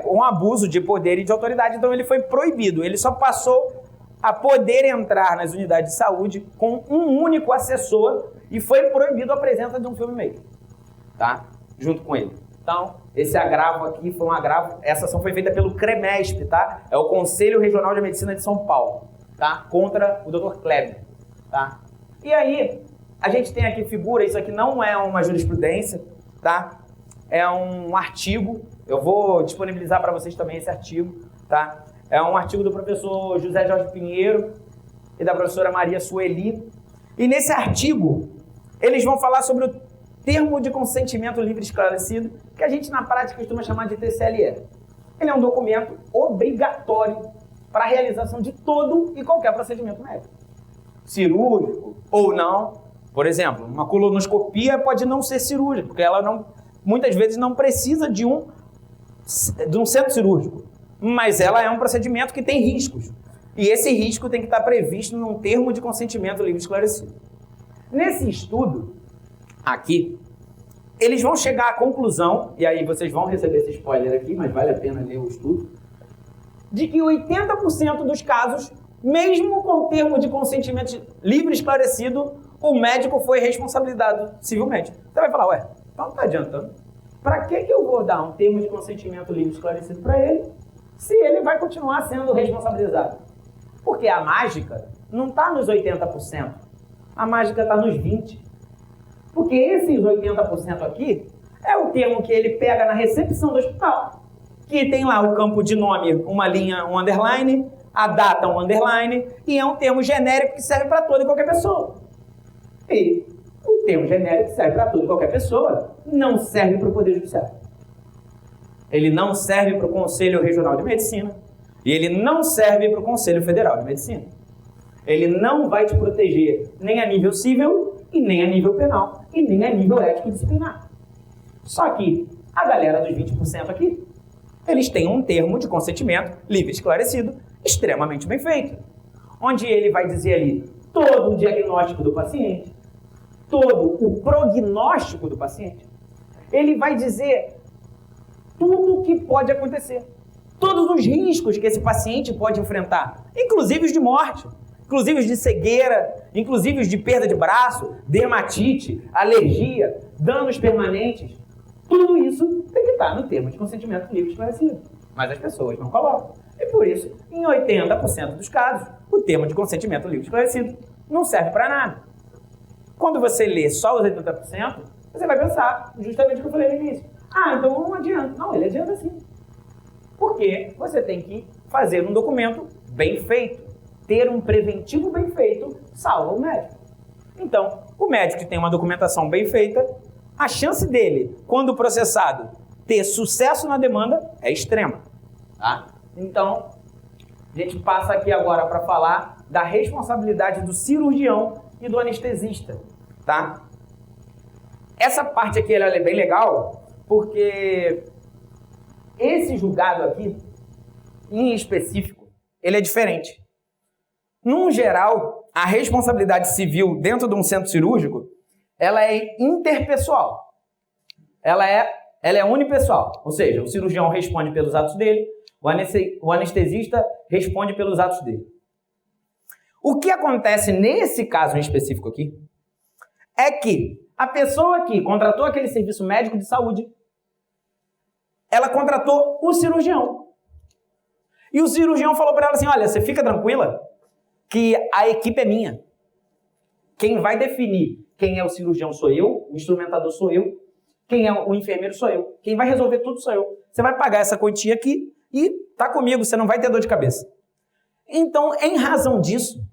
um abuso de poder e de autoridade. Então ele foi proibido. Ele só passou a poder entrar nas unidades de saúde com um único assessor e foi proibido a presença de um filmmaker, tá? Junto com ele. Então, esse agravo aqui foi um agravo. Essa ação foi feita pelo CREMESP, tá? É o Conselho Regional de Medicina de São Paulo, tá? Contra o Dr. Kleber, tá? E aí, a gente tem aqui figura, isso aqui não é uma jurisprudência, tá? É um artigo, eu vou disponibilizar para vocês também esse artigo, tá? É um artigo do professor José Jorge Pinheiro e da professora Maria Sueli. E nesse artigo, eles vão falar sobre o termo de consentimento livre e esclarecido, que a gente na prática costuma chamar de TCLE. Ele é um documento obrigatório para a realização de todo e qualquer procedimento médico. Cirúrgico ou não. Por exemplo, uma colonoscopia pode não ser cirúrgica, porque ela não, muitas vezes não precisa de um centro cirúrgico. Mas ela é um procedimento que tem riscos. E esse risco tem que estar previsto num termo de consentimento livre e esclarecido. Nesse estudo, aqui, eles vão chegar à conclusão, e aí vocês vão receber esse spoiler aqui, mas vale a pena ler o estudo, de que 80% dos casos, mesmo com o termo de consentimento livre e esclarecido, o médico foi responsabilizado civilmente. Você vai falar, ué, então não está adiantando. Para que eu vou dar um termo de consentimento livre e esclarecido para ele, se ele vai continuar sendo responsabilizado? Porque a mágica não está nos 80%, a mágica está nos 20%. Porque esses 80% aqui é o termo que ele pega na recepção do hospital, que tem lá o campo de nome, uma linha, um underline, a data, um underline, e é um termo genérico que serve para toda e qualquer pessoa. E o termo genérico que serve para toda e qualquer pessoa não serve para o Poder Judiciário. Ele não serve para o Conselho Regional de Medicina e ele não serve para o Conselho Federal de Medicina. Ele não vai te proteger nem a nível civil e nem a nível penal e nem a nível ético-disciplinar. Só que a galera dos 20% aqui, eles têm um termo de consentimento livre e esclarecido extremamente bem feito, onde ele vai dizer ali todo o diagnóstico do paciente, todo o prognóstico do paciente. Ele vai dizer tudo o que pode acontecer, todos os riscos que esse paciente pode enfrentar, inclusive os de morte, inclusive os de cegueira, inclusive os de perda de braço, dermatite, alergia, danos permanentes. Tudo isso tem que estar no termo de consentimento livre e esclarecido, mas as pessoas não colocam. E por isso, em 80% dos casos, o termo de consentimento livre e esclarecido não serve para nada. Quando você lê só os 80%, você vai pensar justamente o que eu falei no início. Ah, então não adianta. Não, ele adianta sim. Porque você tem que fazer um documento bem feito. Ter um preventivo bem feito salva o médico. Então, o médico que tem uma documentação bem feita, a chance dele, quando processado, ter sucesso na demanda é extrema. Tá? Então, a gente passa aqui agora para falar da responsabilidade do cirurgião e do anestesista. Tá? Essa parte aqui ela é bem legal, porque esse julgado aqui, em específico, ele é diferente. Num geral, a responsabilidade civil dentro de um centro cirúrgico, ela é interpessoal. Ela é unipessoal, ou seja, o cirurgião responde pelos atos dele, o anestesista responde pelos atos dele. O que acontece nesse caso em específico aqui é que a pessoa que contratou aquele serviço médico de saúde, ela contratou o cirurgião. E o cirurgião falou para ela assim, olha, você fica tranquila que a equipe é minha. Quem vai definir quem é o cirurgião sou eu, o instrumentador sou eu, quem é o enfermeiro sou eu, quem vai resolver tudo sou eu. Você vai pagar essa quantia aqui e tá comigo, você não vai ter dor de cabeça. Então, em razão disso,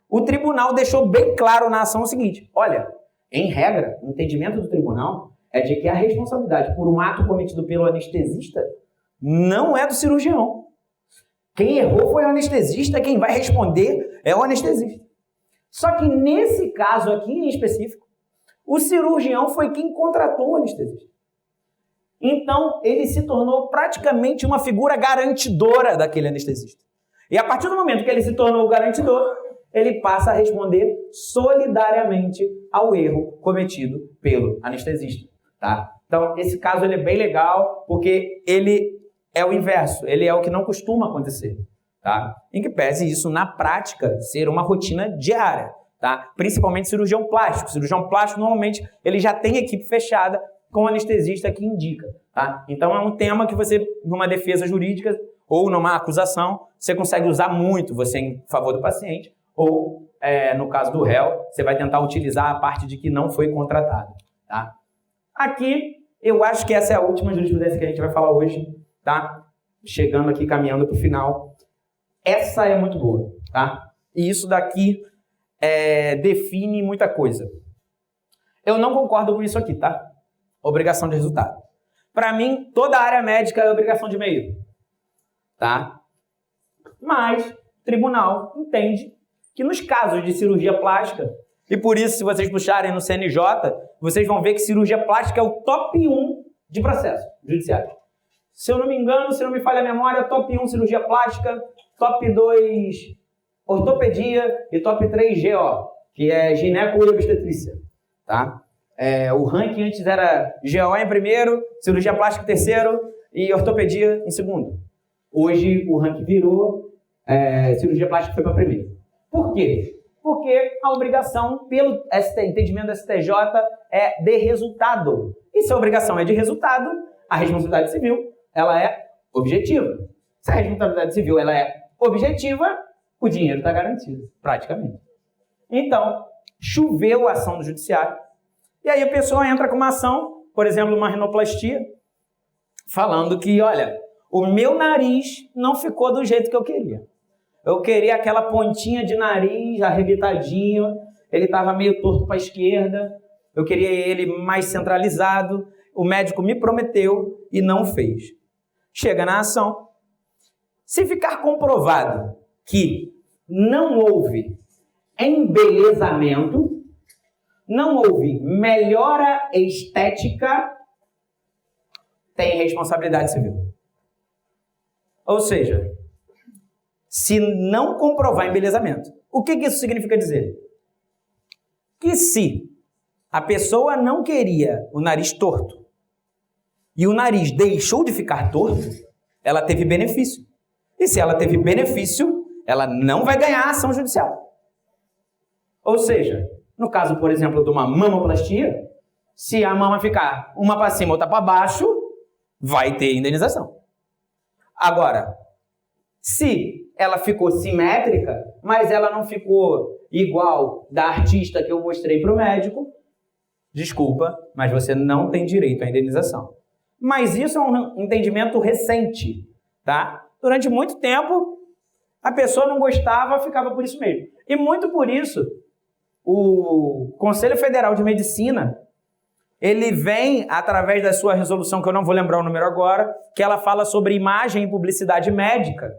o tribunal deixou bem claro na ação o seguinte, olha, em regra, o entendimento do tribunal é de que a responsabilidade por um ato cometido pelo anestesista não é do cirurgião. Quem errou foi o anestesista, quem vai responder é o anestesista. Só que nesse caso aqui em específico, o cirurgião foi quem contratou o anestesista. Então, ele se tornou praticamente uma figura garantidora daquele anestesista. E a partir do momento que ele se tornou garantidor, ele passa a responder solidariamente ao erro cometido pelo anestesista, tá? Então, esse caso ele é bem legal, porque ele é o inverso, ele é o que não costuma acontecer, tá? Em que pese isso, na prática, ser uma rotina diária, tá? Principalmente cirurgião plástico. Cirurgião plástico, normalmente, ele já tem equipe fechada com o anestesista que indica, tá? Então, é um tema que você, numa defesa jurídica ou numa acusação, você consegue usar muito, você em favor do paciente, ou, no caso do réu, você vai tentar utilizar a parte de que não foi contratado, tá? Aqui, eu acho que essa é a última jurisprudência que a gente vai falar hoje, tá? Chegando aqui, caminhando para o final. Essa é muito boa, tá? E isso daqui define muita coisa. Eu não concordo com isso aqui, tá? Obrigação de resultado. Para mim, toda a área médica é obrigação de meio, tá? Mas o tribunal entende que nos casos de cirurgia plástica, e por isso, se vocês puxarem no CNJ, vocês vão ver que cirurgia plástica é o top 1 de processo judiciário. Se eu não me engano, se não me falha a memória, top 1 cirurgia plástica, top 2 ortopedia e top 3 GO, que é gineco e obstetrícia, tá? O ranking antes era GO em primeiro, cirurgia plástica em terceiro e ortopedia em segundo. Hoje o ranking virou, cirurgia plástica foi para primeiro. Por quê? Porque a obrigação, pelo entendimento do STJ, é de resultado. E se a obrigação é de resultado, a responsabilidade civil ela é objetiva. Se a responsabilidade civil ela é objetiva, o dinheiro está garantido, praticamente. Então, choveu a ação do judiciário, e aí a pessoa entra com uma ação, por exemplo, uma rinoplastia, falando que, olha, o meu nariz não ficou do jeito que eu queria. Eu queria aquela pontinha de nariz arrebitadinho, ele estava meio torto para a esquerda, eu queria ele mais centralizado, o médico me prometeu e não fez. Chega na ação, se ficar comprovado que não houve embelezamento, não houve melhora estética, tem responsabilidade civil. Ou seja, se não comprovar embelezamento, o que isso significa dizer? Que se a pessoa não queria o nariz torto e o nariz deixou de ficar torto, ela teve benefício. E se ela teve benefício, ela não vai ganhar a ação judicial. Ou seja, no caso, por exemplo, de uma mamoplastia, se a mama ficar uma para cima, outra para baixo, vai ter indenização. Agora, se ela ficou simétrica, mas ela não ficou igual da artista que eu mostrei para o médico, desculpa, mas você não tem direito à indenização. Mas isso é um entendimento recente, tá? Durante muito tempo, a pessoa não gostava, ficava por isso mesmo. E muito por isso, o Conselho Federal de Medicina, ele vem, através da sua resolução, que eu não vou lembrar o número agora, que ela fala sobre imagem e publicidade médica,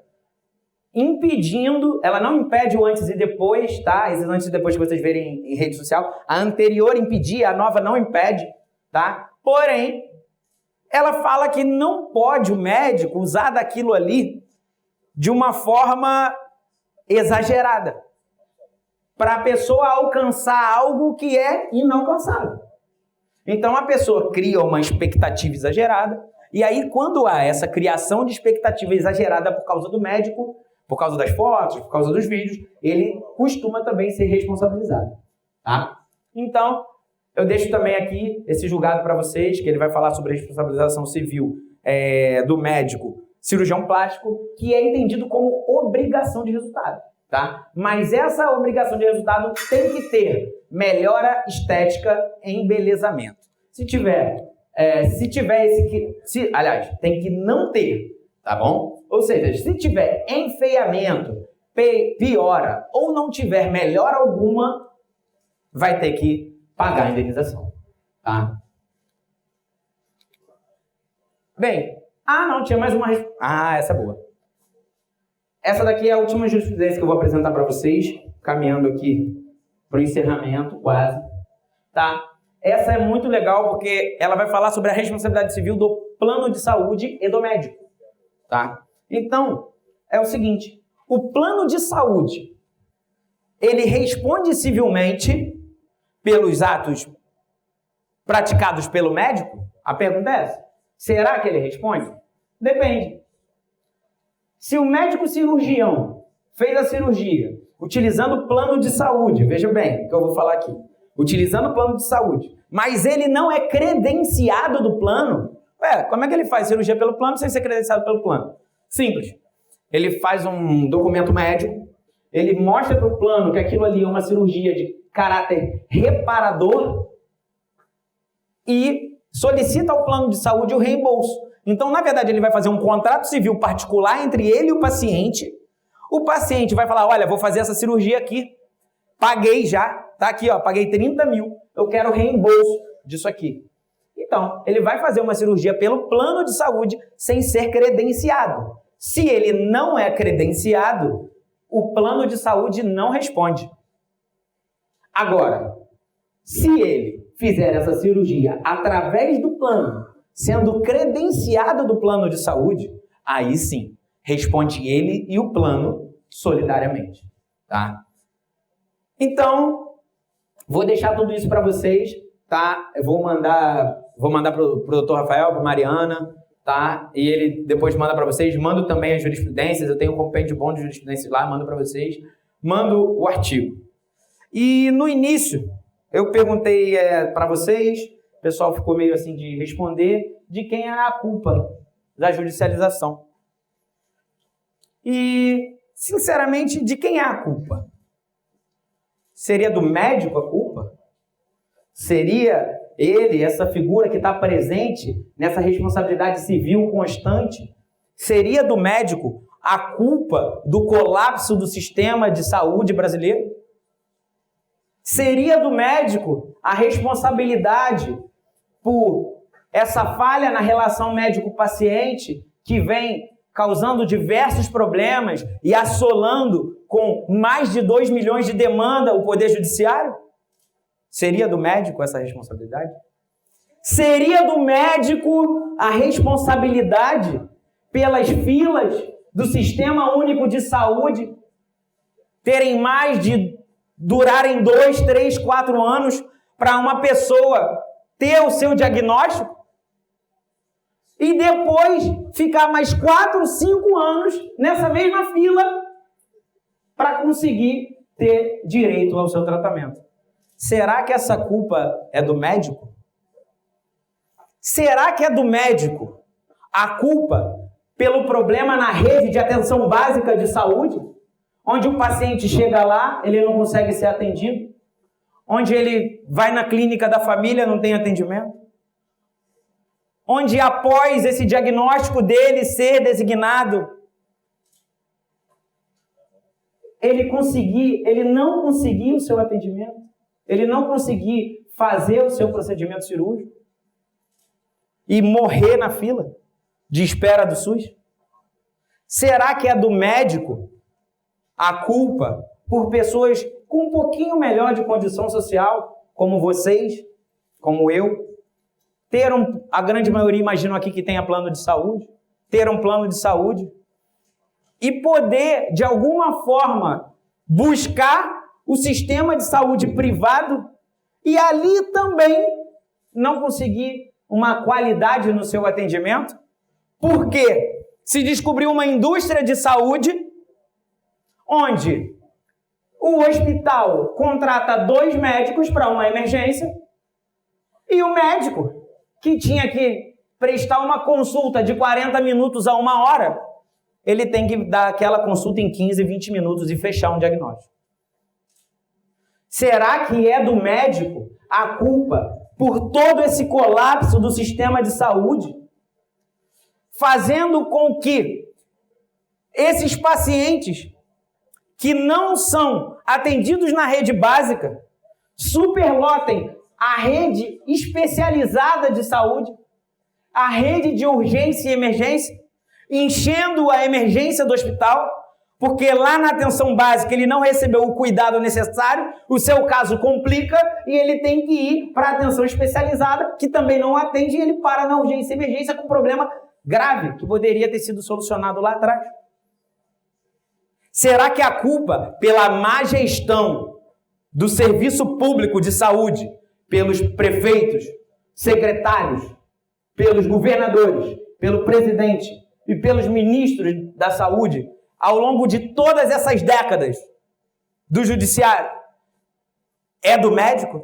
impedindo, ela não impede o antes e depois, tá? Esses antes e depois que vocês verem em rede social, a anterior impedia, a nova não impede, tá? Porém, ela fala que não pode o médico usar daquilo ali de uma forma exagerada, para a pessoa alcançar algo que é inalcançável. Então a pessoa cria uma expectativa exagerada, e aí quando há essa criação de expectativa exagerada por causa do médico, por causa das fotos, por causa dos vídeos, ele costuma também ser responsabilizado, tá? Então, eu deixo também aqui esse julgado para vocês, que ele vai falar sobre a responsabilização civil do médico cirurgião plástico, que é entendido como obrigação de resultado, tá? Mas essa obrigação de resultado tem que ter melhora estética e embelezamento. Aliás, tem que não ter, tá bom? Ou seja, se tiver enfeiamento, piora ou não tiver melhora alguma, vai ter que pagar a indenização, tá? Bem, não, tinha mais uma... essa é boa. Essa daqui é a última jurisprudência que eu vou apresentar para vocês, caminhando aqui para o encerramento, quase, tá? Essa é muito legal porque ela vai falar sobre a responsabilidade civil do plano de saúde e do médico, tá? Então, é o seguinte, o plano de saúde, ele responde civilmente pelos atos praticados pelo médico? A pergunta é essa. Será que ele responde? Depende. Se o médico cirurgião fez a cirurgia utilizando o plano de saúde, veja bem o que eu vou falar aqui, utilizando o plano de saúde, mas ele não é credenciado do plano, como é que ele faz cirurgia pelo plano sem ser credenciado pelo plano? Simples. Ele faz um documento médico, ele mostra para o plano que aquilo ali é uma cirurgia de caráter reparador e solicita ao plano de saúde o reembolso. Então, na verdade, ele vai fazer um contrato civil particular entre ele e o paciente. O paciente vai falar, olha, vou fazer essa cirurgia aqui, paguei já, tá aqui, ó, paguei 30 mil, eu quero reembolso disso aqui. Então, ele vai fazer uma cirurgia pelo plano de saúde sem ser credenciado. Se ele não é credenciado, o plano de saúde não responde. Agora, se ele fizer essa cirurgia através do plano, sendo credenciado do plano de saúde, aí sim, responde ele e o plano solidariamente, tá? Então, vou deixar tudo isso para vocês, tá? Eu vou mandar pro Dr. Rafael, para Mariana, tá? E ele depois manda para vocês. Mando também as jurisprudências, eu tenho um compêndio bom de jurisprudências lá, mando para vocês. Mando o artigo. E no início, eu perguntei para vocês, o pessoal ficou meio assim de responder, de quem era a culpa da judicialização. E, sinceramente, de quem é a culpa? Seria do médico a culpa? Seria ele, essa figura que está presente nessa responsabilidade civil constante? Seria do médico a culpa do colapso do sistema de saúde brasileiro? Seria do médico a responsabilidade por essa falha na relação médico-paciente que vem causando diversos problemas e assolando com mais de 2 milhões de demanda o Poder Judiciário? Seria do médico essa responsabilidade? Seria do médico a responsabilidade pelas filas do Sistema Único de Saúde terem mais de durarem 2, 3, 4 anos para uma pessoa ter o seu diagnóstico e depois ficar mais 4, 5 anos nessa mesma fila para conseguir ter direito ao seu tratamento? Será que essa culpa é do médico? Será que é do médico a culpa pelo problema na rede de atenção básica de saúde? Onde o paciente chega lá, ele não consegue ser atendido? Onde ele vai na clínica da família, não tem atendimento? Onde após esse diagnóstico dele ser designado, ele não conseguir o seu atendimento? Ele não conseguir fazer o seu procedimento cirúrgico e morrer na fila de espera do SUS? Será que é do médico a culpa por pessoas com um pouquinho melhor de condição social, como vocês, como eu, a grande maioria, imagino aqui que tenha plano de saúde, ter um plano de saúde e poder, de alguma forma, buscar o sistema de saúde privado e ali também não conseguir uma qualidade no seu atendimento? Porque se descobriu uma indústria de saúde onde o hospital contrata 2 médicos para uma emergência e o médico que tinha que prestar uma consulta de 40 minutos a 1 hora, ele tem que dar aquela consulta em 15, 20 minutos e fechar um diagnóstico. Será que é do médico a culpa por todo esse colapso do sistema de saúde, fazendo com que esses pacientes que não são atendidos na rede básica superlotem a rede especializada de saúde, a rede de urgência e emergência, enchendo a emergência do hospital, porque lá na atenção básica ele não recebeu o cuidado necessário, o seu caso complica e ele tem que ir para a atenção especializada, que também não atende, e ele para na urgência e emergência com um problema grave, que poderia ter sido solucionado lá atrás. Será que a culpa pela má gestão do serviço público de saúde, pelos prefeitos, secretários, pelos governadores, pelo presidente e pelos ministros da saúde, ao longo de todas essas décadas do judiciário, é do médico?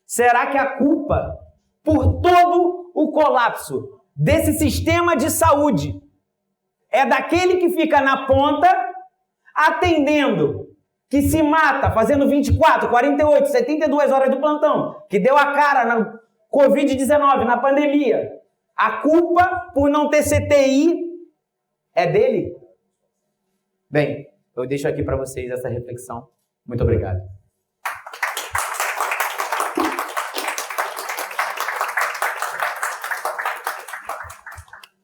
Será que a culpa por todo o colapso desse sistema de saúde é daquele que fica na ponta, atendendo, que se mata, fazendo 24, 48, 72 horas do plantão, que deu a cara na Covid-19, na pandemia? A culpa por não ter CTI é dele? Bem, eu deixo aqui para vocês essa reflexão. Muito obrigado.